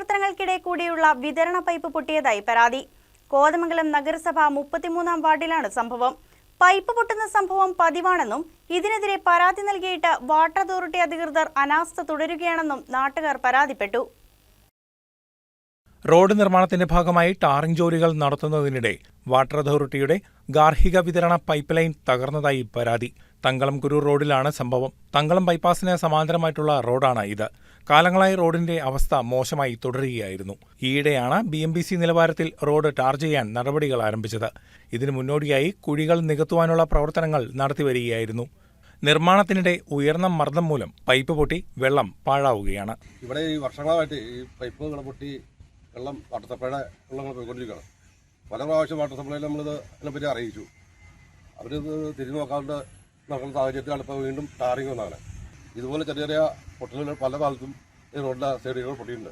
പ്രവർത്തനങ്ങൾക്കിടെ കൂടിയുള്ള വിതരണ പൈപ്പ് പൊട്ടിയതായി പരാതി. കോതമംഗലം നഗരസഭ 33-ാം വാർഡിലാണ് സംഭവം. പൈപ്പ് പൊട്ടുന്ന സംഭവം പതിവാണെന്നും ഇതിനെതിരെ പരാതി നൽകിയിട്ട് വാട്ടർ അതോറിറ്റി അധികൃതർ അനാസ്ഥ തുടരുകയാണെന്നും നാട്ടുകാർ പരാതിപ്പെട്ടു. റോഡ് നിർമ്മാണത്തിന്റെ ഭാഗമായി ടാറിംഗ് ജോലികൾ നടത്തുന്നതിനിടെ വാട്ടർ അതോറിറ്റിയുടെ ഗാർഹിക വിതരണ പൈപ്പ് ലൈൻ തകർന്നതായി പരാതി. തങ്കളം കുരൂർ റോഡിലാണ് സംഭവം. തങ്കളം ബൈപ്പാസിന് സമാന്തരമായിട്ടുള്ള റോഡാണ് ഇത്. കാലങ്ങളായി റോഡിന്റെ അവസ്ഥ മോശമായി തുടരുകയായിരുന്നു. ഈയിടെയാണ് BMBC നിലവാരത്തിൽ റോഡ് ടാർ ചെയ്യാൻ നടപടികൾ ആരംഭിച്ചത്. ഇതിനു മുന്നോടിയായി കുഴികൾ നികത്തുവാനുള്ള പ്രവർത്തനങ്ങൾ നടത്തിവരികയായിരുന്നു. നിർമ്മാണത്തിനിടെ ഉയർന്ന മർദ്ദം മൂലം പൈപ്പ് പൊട്ടി വെള്ളം പാഴാവുകയാണ്. ഇവിടെ ഈ വർഷങ്ങളായിട്ട് ഈ പൈപ്പുകൾ പൊട്ടി വെള്ളം വാട്ടർ സപ്ലൈയുടെ വെള്ളം പോയിക്കൊണ്ടിരിക്കുകയാണ്. പല പ്രാവശ്യം വാട്ടർ സപ്ലൈയിൽ നമ്മളിത് അതിനെപ്പറ്റി അറിയിച്ചു. അവരിത് തിരിഞ്ഞു നോക്കാണ്ട് നടക്കുന്ന സാഹചര്യത്തിലാണ് ഇപ്പോൾ വീണ്ടും ടാറിങ് വന്നതാണ്. ഇതുപോലെ ചെറിയ ചെറിയ പൊട്ടലുകൾ പല കാലത്തും ഈ റോഡിലെ സൈഡുകൾ പൊട്ടിയിട്ടുണ്ട്.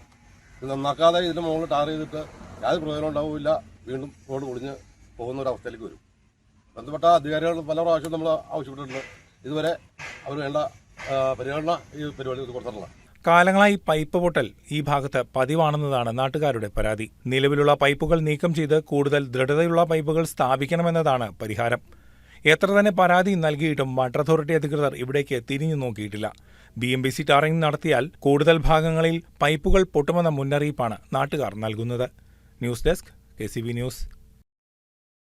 ഇത് നന്നാക്കാതെ ഇതിൻ്റെ മുകളിൽ ടാർ ചെയ്തിട്ട് യാതൊരു പ്രയോജനം ഉണ്ടാവില്ല. വീണ്ടും റോഡ് പൊളിഞ്ഞ് പോകുന്ന ഒരു അവസ്ഥയിലേക്ക് വരും. ബന്ധപ്പെട്ട അധികാരികൾ പല പ്രാവശ്യം നമ്മൾ ആവശ്യപ്പെട്ടിട്ടുണ്ട്. ഇതുവരെ അവർ വേണ്ട പരിഗണന ഈ പരിപാടി കൊടുത്തിട്ടുള്ള. കാലങ്ങളായി പൈപ്പ് പൊട്ടൽ ഈ ഭാഗത്ത് പതിവാണെന്നതാണ് നാട്ടുകാരുടെ പരാതി. നിലവിലുള്ള പൈപ്പുകൾ നീക്കം ചെയ്ത് കൂടുതൽ ദൃഢതയുള്ള പൈപ്പുകൾ സ്ഥാപിക്കണമെന്നതാണ് പരിഹാരം. എത്ര തന്നെ പരാതി നൽകിയിട്ടും വാട്ടർ അതോറിറ്റി അധികൃതർ ഇവിടേക്ക് തിരിഞ്ഞു നോക്കിയിട്ടില്ല. BMBC ടാറിംഗ് നടത്തിയാൽ കൂടുതൽ ഭാഗങ്ങളിൽ പൈപ്പുകൾ പൊട്ടുമെന്ന മുന്നറിയിപ്പാണ് നാട്ടുകാർ നൽകുന്നത്. News desk KCB news.